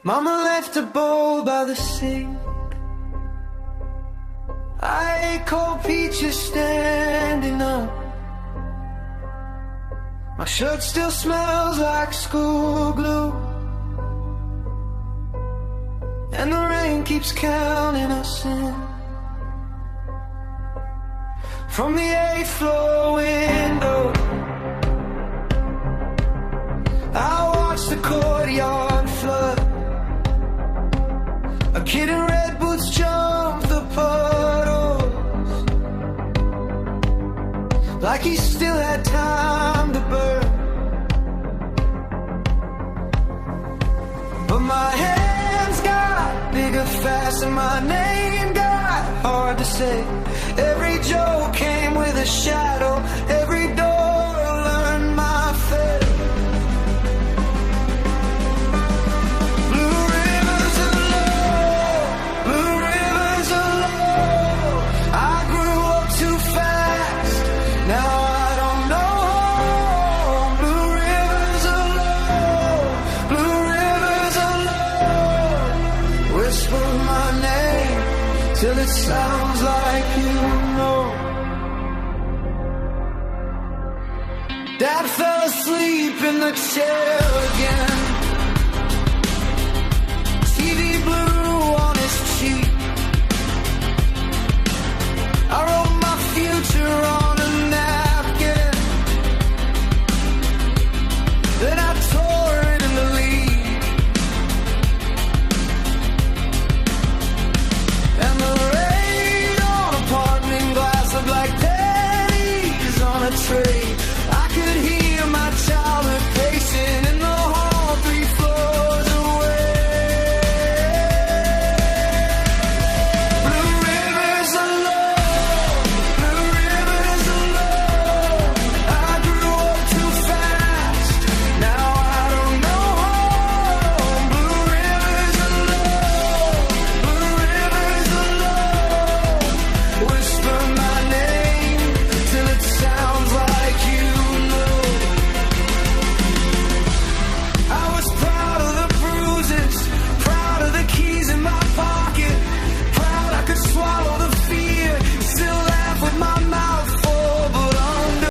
Mama left a bowl by the sink. I ate cold peaches standing up. My shirt still smells like school glue, and the rain keeps counting us in. From the 8th floor window, I watch the courtyard flood. A kid in red boots jump the puddles like he still had time to burn. But my hands got bigger fast and my name got hard to say. Every joke came with a shadow, every door learned my fate. Blue rivers of love, blue rivers of love. I grew up too fast, now I don't know. Blue rivers of love, blue rivers of love. Whisper my name till it sounds like you know. Dad fell asleep in the chair again.